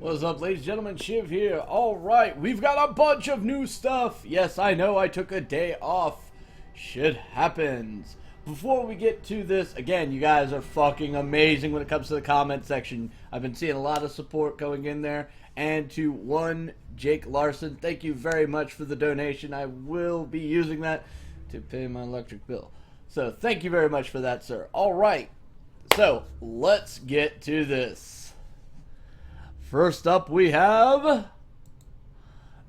What's up, ladies and gentlemen? Shiv here. Alright, we've got a bunch of new stuff. Yes, I know I took a day off. Shit happens. Before we get to this, again, you guys are fucking amazing when it comes to the comment section. I've been seeing a lot of support going in there. And to one Jake Larson, thank you very much for the donation. I will be using that to pay my electric bill. So thank you very much for that, sir. Alright, so let's get to this. First up, we have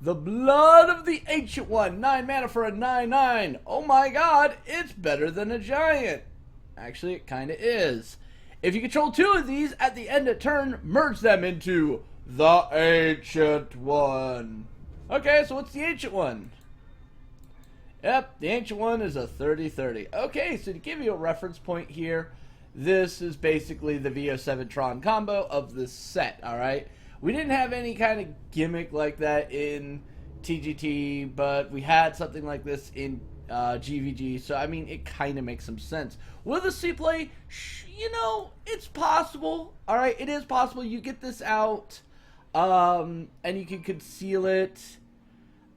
the Blood of the Ancient One. 9 mana for a 9/9. Oh my god, it's better than a giant. Actually, it kind of is. If you control 2 of these at the end of turn, merge them into the Ancient One. Okay, so what's the Ancient One? Yep, the Ancient One is a 30/30. Okay, so to give you a reference point here, this is basically the VO7 Tron combo of this set, alright? We didn't have any kind of gimmick like that in TGT, but we had something like this in GVG, so I mean, it kind of makes some sense. Will the C play? You know, it's possible, alright? It is possible. You get this out, and you can conceal it,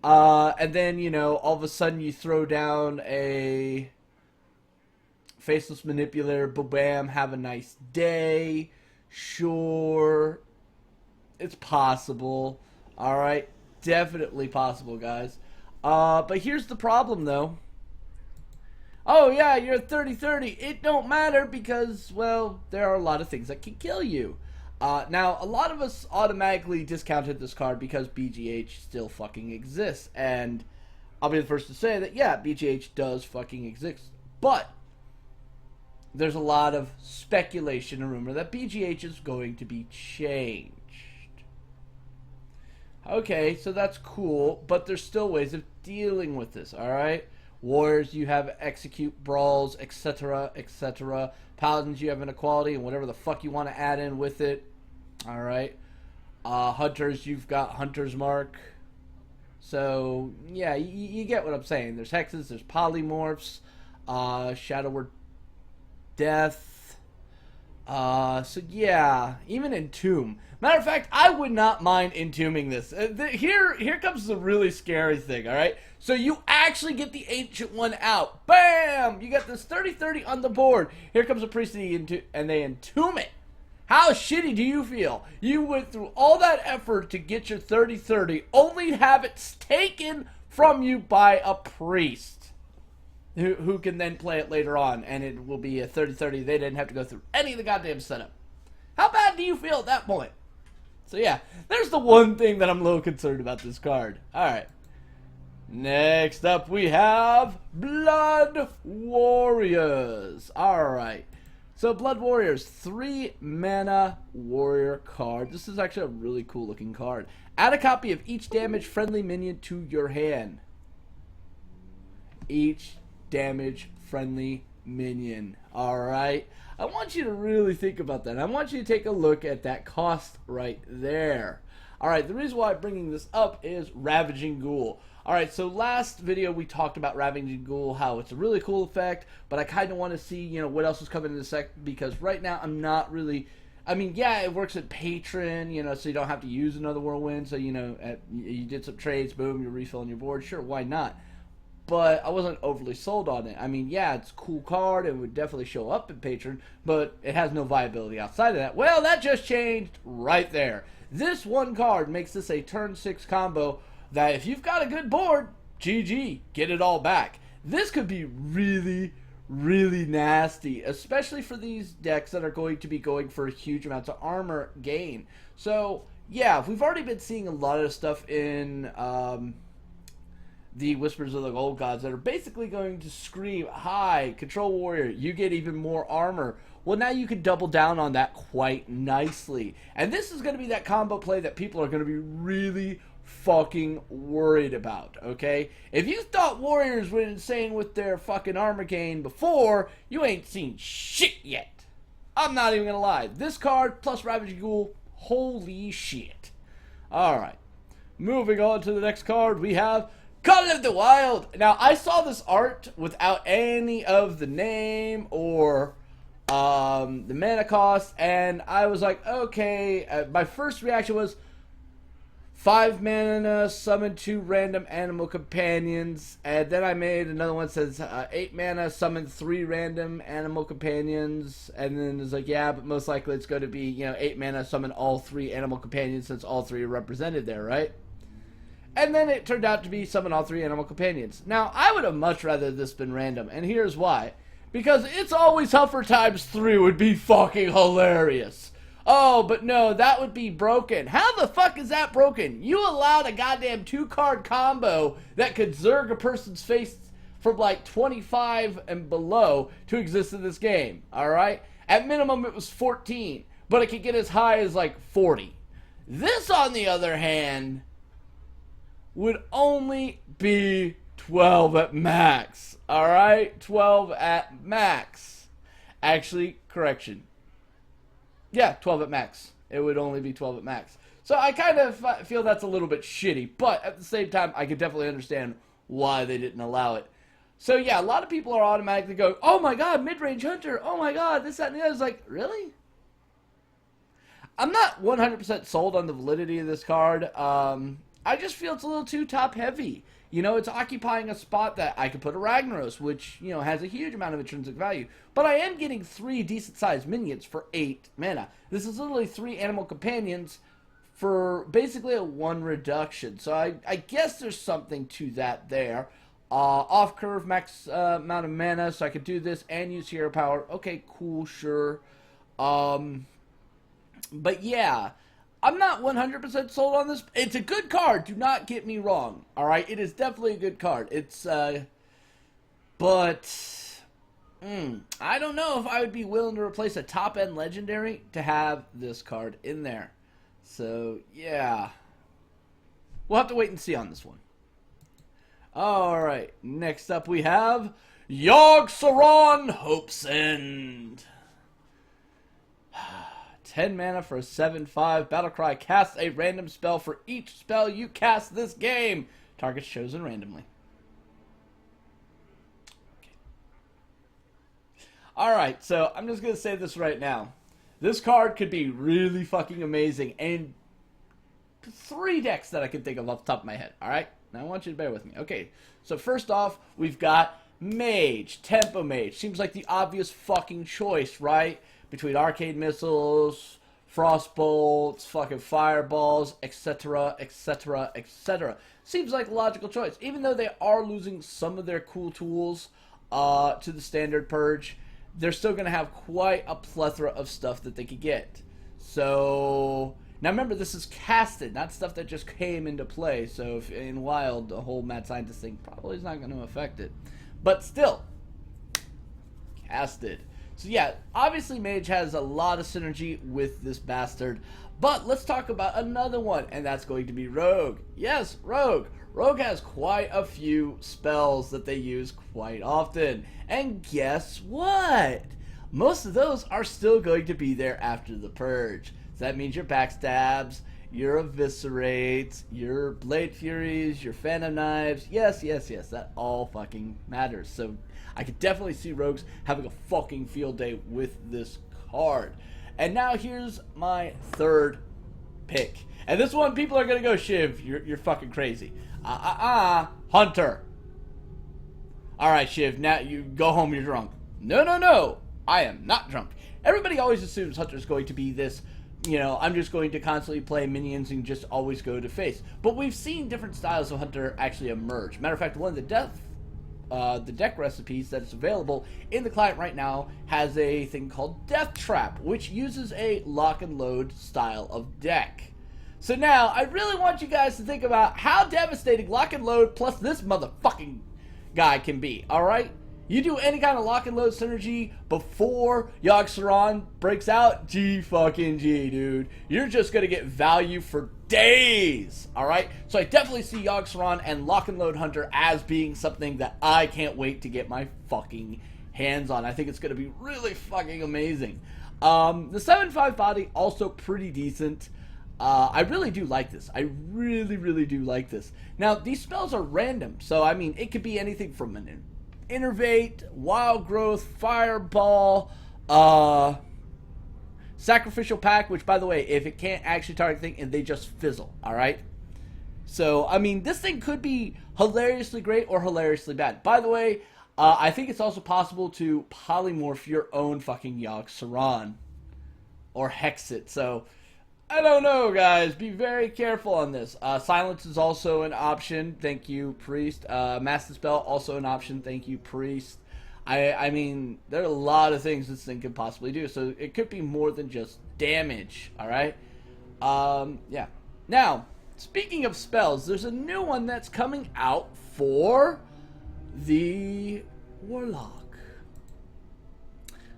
and then, you know, all of a sudden you throw down a Faceless Manipulator, bam, have a nice day. Sure, it's possible. Alright, definitely possible, guys. But here's the problem, though. Oh, yeah, you're 30/30. It don't matter because, well, there are a lot of things that can kill you. Now, a lot of us automatically discounted this card because BGH still fucking exists. And I'll be the first to say that, yeah, BGH does fucking exist. But there's a lot of speculation and rumor that BGH is going to be changed. Okay, so that's cool, but there's still ways of dealing with this, alright? Warriors, you have execute, brawls, etc., etc. Paladins, you have an equality and whatever the fuck you want to add in with it, alright? Hunters, you've got Hunter's Mark. So, yeah, you get what I'm saying. There's hexes, there's polymorphs, Shadow Word Death. So yeah, even Entomb. Matter of fact, I would not mind entombing this. Here comes the really scary thing, alright? So you actually get the Ancient One out. Bam! You got this 30/30 on the board. Here comes a priest and they entomb it. How shitty do you feel? You went through all that effort to get your 30/30, only to have it taken from you by a priest. Who can then play it later on, and it will be a 30/30. They didn't have to go through any of the goddamn setup. How bad do you feel at that point? So yeah, there's the one thing that I'm a little concerned about this card. Alright. Next up we have Blood Warriors. Alright. So Blood Warriors, 3 mana warrior card. This is actually a really cool looking card. Add a copy of each damage friendly minion to your hand. Each damage friendly minion. Alright, I want you to really think about that. I want you to take a look at that cost right there. Alright, the reason why I'm bringing this up is Ravaging Ghoul. Alright, so last video we talked about Ravaging Ghoul, how it's a really cool effect, but I kind of want to see, you know, what else is coming in the sec, because right now I'm not really, I mean, yeah, it works at Patron, you know, so you don't have to use another Whirlwind, so, you know, you did some trades, boom, you're refilling your board, sure, why not? But I wasn't overly sold on it. I mean, yeah, it's a cool card. It would definitely show up in Patron, but it has no viability outside of that. Well, that just changed right there. This one card makes this a turn 6 combo that if you've got a good board, GG, get it all back. This could be really, really nasty, especially for these decks that are going to be going for huge amounts of armor gain. So, yeah, we've already been seeing a lot of stuff in the Whispers of the Gold Gods that are basically going to scream, hi, Control Warrior, you get even more armor. Well, now you can double down on that quite nicely. And this is going to be that combo play that people are going to be really fucking worried about, okay? If you thought Warriors went insane with their fucking armor gain before, you ain't seen shit yet. I'm not even going to lie. This card plus Ravaging Ghoul, holy shit. Alright, moving on to the next card, we have Call of the Wild. Now, I saw this art without any of the name or the mana cost, and I was like, okay. My first reaction was, 5 mana, summon 2 random animal companions. And then I made another one that says 8 mana, summon 3 random animal companions. And then it's like, yeah, but most likely it's going to be, you know, 8 mana, summon all 3 animal companions since all 3 are represented there, right? And then it turned out to be summon all 3 animal companions. Now, I would have much rather this been random, and here's why. Because It's Always Huffer times 3 would be fucking hilarious. Oh, but no, that would be broken. How the fuck is that broken? You allowed a goddamn 2-card combo that could zerg a person's face from like 25 and below to exist in this game, alright? At minimum, it was 14, but it could get as high as like 40. This, on the other hand, would only be 12 at max, alright? 12 at max. Actually, correction. Yeah, 12 at max. It would only be 12 at max. So I kind of feel that's a little bit shitty, but at the same time, I could definitely understand why they didn't allow it. So yeah, a lot of people are automatically going, oh my god, mid-range hunter, oh my god, this, that, and the other. It's like, really? I'm not 100% sold on the validity of this card. I just feel it's a little too top-heavy. You know, it's occupying a spot that I could put a Ragnaros, which, you know, has a huge amount of intrinsic value. But I am getting 3 decent-sized minions for 8 mana. This is literally 3 animal companions for basically a 1 reduction. So I guess there's something to that there. Off-curve max amount of mana, so I could do this and use hero power. Okay, cool, sure. But yeah, I'm not 100% sold on this. It's a good card, do not get me wrong. Alright, it is definitely a good card. It's, but, I don't know if I would be willing to replace a top-end legendary to have this card in there. So, yeah. We'll have to wait and see on this one. Alright, next up we have Yogg-Saron Hope's End. 10 mana for a 7/5. Battlecry casts a random spell for each spell you cast this game. Targets chosen randomly. Okay. Alright, so I'm just going to say this right now. This card could be really fucking amazing. And 3 decks that I can think of off the top of my head. Alright? Now I want you to bear with me. Okay, so first off, we've got Mage. Tempo Mage. Seems like the obvious fucking choice, right? Between Arcade Missiles, Frostbolts, fucking Fireballs, etc., etc., etc. Seems like a logical choice. Even though they are losing some of their cool tools to the standard purge, they're still going to have quite a plethora of stuff that they could get. So, now remember, this is casted, not stuff that just came into play. So if in Wild, the whole Mad Scientist thing probably is not going to affect it. But still, casted. So yeah, obviously Mage has a lot of synergy with this bastard. But let's talk about another one, and that's going to be Rogue. Yes, Rogue. Rogue has quite a few spells that they use quite often. And guess what? Most of those are still going to be there after the purge. So that means your Backstabs, your Eviscerates, your Blade Furies, your Phantom Knives. Yes, yes, yes, that all fucking matters. So I could definitely see Rogues having a fucking field day with this card. And now here's my third pick. And this one, people are going to go, Shiv, you're fucking crazy. Hunter. Alright, Shiv, now you go home, you're drunk. No, no, no. I am not drunk. Everybody always assumes Hunter's going to be this, you know, I'm just going to constantly play minions and just always go to face. But we've seen different styles of Hunter actually emerge. Matter of fact, one of the deck recipes that is available in the client right now has a thing called Death Trap, which uses a lock and load style of deck. So now, I really want you guys to think about how devastating lock and load plus this motherfucking guy can be, alright? You do any kind of lock and load synergy before Yogg-Saron breaks out, G fucking G, dude. You're just gonna get value for days, alright? So I definitely see Yogg-Saron and Lock and Load Hunter as being something that I can't wait to get my fucking hands on. I think it's gonna be really fucking amazing. The 7/5 body, also pretty decent. I really do like this. I really, really do like this. Now, these spells are random, so I mean, it could be anything from an Innervate, Wild Growth, Fireball, Sacrificial Pact, which, by the way, if it can't actually target thing, and they just fizzle, alright? So, I mean, this thing could be hilariously great or hilariously bad. By the way, I think it's also possible to polymorph your own fucking Yogg-Saron. Or hex it. So, I don't know, guys. Be very careful on this. Silence is also an option. Thank you, Priest. Mass Dispel, also an option. Thank you, Priest. I mean, there are a lot of things this thing could possibly do. So, it could be more than just damage. Alright? Yeah. Now, speaking of spells, there's a new one that's coming out for the Warlock.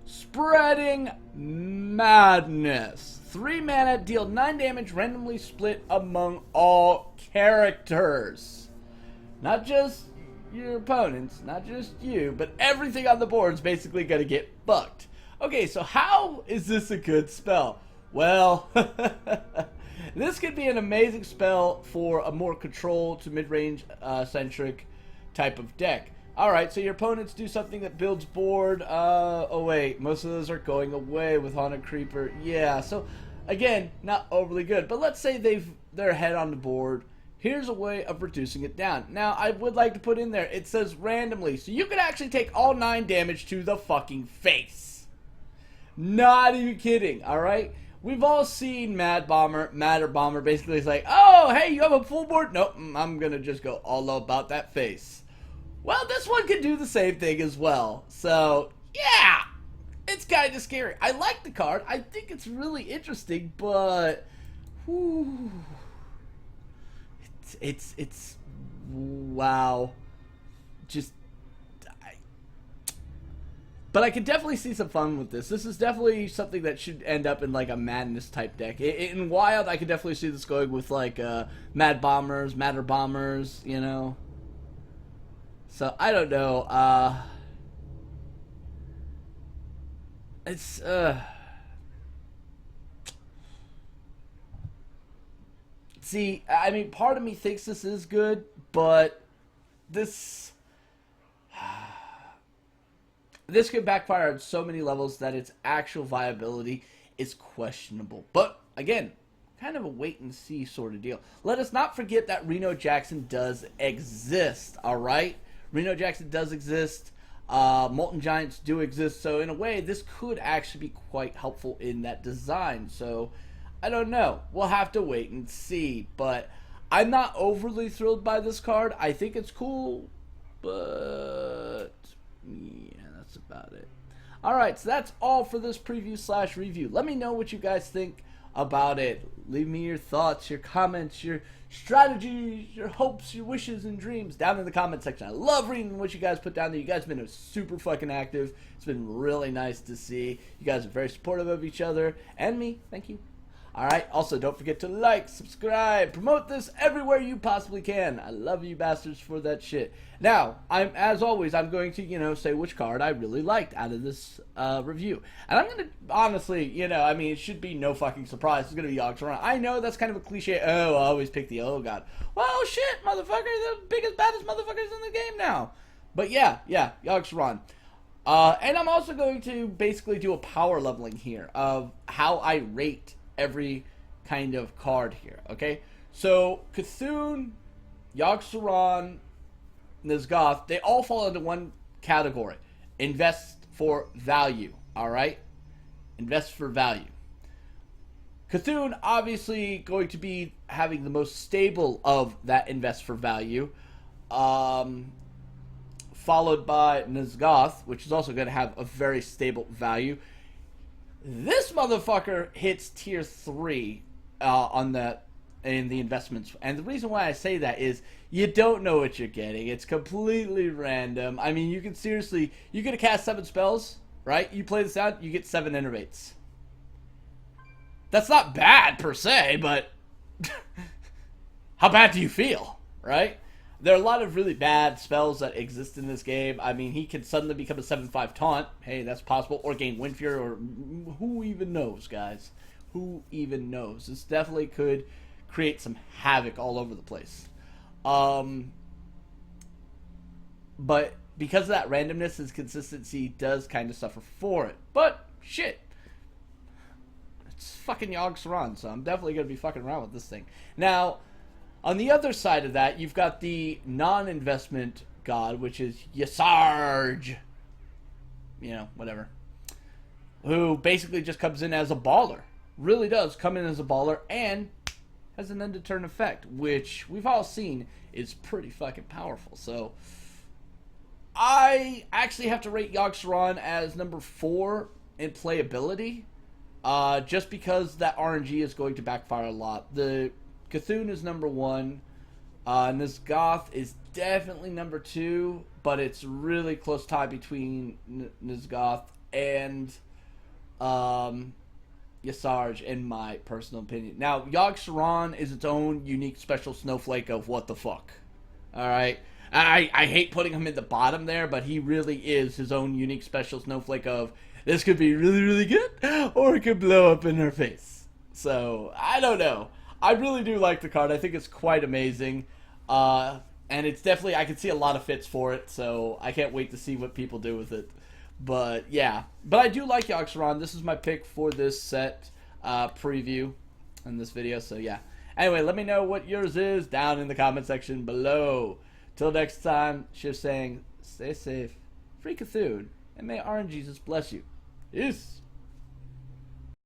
Spreading Madness. 3 mana, deal 9 damage, randomly split among all characters. Not just your opponents, not just you, but everything on the board is basically going to get fucked. Okay, so how is this a good spell? Well, this could be an amazing spell for a more control to mid-range centric type of deck. Alright, so your opponents do something that builds board. Oh wait, most of those are going away with Haunted Creeper. Yeah, so again, not overly good. But let's say they're ahead on the board. Here's a way of reducing it down. Now, I would like to put in there, it says randomly. So you could actually take all 9 damage to the fucking face. Not even kidding, alright? We've all seen Matter Bomber basically is like, oh, hey, you have a full board? Nope, I'm going to just go all about that face. Well, this one can do the same thing as well. So, yeah, it's kind of scary. I like the card. I think it's really interesting, but whew, it's wow. But I could definitely see some fun with this. This is definitely something that should end up in like a madness type deck. In Wild, I could definitely see this going with like Matter Bombers, you know. So, I don't know, it's, see, I mean, part of me thinks this is good, but this could backfire on so many levels that its actual viability is questionable. But, again, kind of a wait-and-see sort of deal. Let us not forget that Reno Jackson does exist, alright? Reno Jackson does exist. Molten Giants do exist. So, in a way, this could actually be quite helpful in that design. So, I don't know. We'll have to wait and see. But I'm not overly thrilled by this card. I think it's cool. But, yeah, that's about it. Alright, so that's all for this preview/review. Let me know what you guys think about it. Leave me your thoughts, your comments, your strategies, your hopes, your wishes, and dreams down in the comment section. I love reading what you guys put down there. You guys have been super fucking active. It's been really nice to see. You guys are very supportive of each other and me. Thank you. Alright, also don't forget to like, subscribe, promote this everywhere you possibly can. I love you bastards for that shit. Now, as always, I'm going to, you know, say which card I really liked out of this review. And I'm going to, honestly, you know, I mean, it should be no fucking surprise. It's going to be Yogg-Saron. I know that's kind of a cliche. Oh, I always pick the oh god. Well, shit, motherfucker, the biggest, baddest motherfuckers in the game now. But yeah, Yogg-Saron. And I'm also going to basically do a power leveling here of how I rate every kind of card here, okay? So, Cthulhu, Yogg-Saron, Nisgoth, they all fall into one category. Invest for value, alright? Invest for value. Cthulhu, obviously, going to be having the most stable of that invest for value. Followed by Nisgoth, which is also going to have a very stable value. This motherfucker hits tier 3 in the investments. And the reason why I say that is you don't know what you're getting. It's completely random. I mean, you can seriously, you could cast 7 spells, right? You play this out, you get 7 innervates. That's not bad per se, but how bad do you feel, right? There are a lot of really bad spells that exist in this game. I mean, he can suddenly become a 7/5 taunt. Hey, that's possible. Or gain Wind Fury, or who even knows, guys? Who even knows? This definitely could create some havoc all over the place. But because of that randomness, his consistency does kind of suffer for it. But, shit. It's fucking Yogg-Saron, so I'm definitely going to be fucking around with this thing. Now, On the other side of that, you've got the non-investment god, which is Yogg-Saron. You know, whatever. Who basically just comes in as a baller. Really does come in as a baller and has an end-to-turn effect, which we've all seen is pretty fucking powerful. So, I actually have to rate Yogg-Saron as number 4 in playability. Just because that RNG is going to backfire a lot. The Cthulhu is number 1. And this Goth is definitely number 2. But it's really close tie between Nizgoth and Yogg-Saron, in my personal opinion. Now, Yogg-Saron is its own unique special snowflake of what the fuck. Alright? I hate putting him in the bottom there, but he really is his own unique special snowflake of this could be really, really good, or it could blow up in her face. So, I don't know. I really do like the card. I think it's quite amazing. And it's definitely, I can see a lot of fits for it, so I can't wait to see what people do with it. But, yeah. But I do like Yogg-Saron. This is my pick for this set preview in this video, so yeah. Anyway, let me know what yours is down in the comment section below. Till next time, Shiv saying, stay safe, free Cthulhu, and may RNGesus bless you. Peace.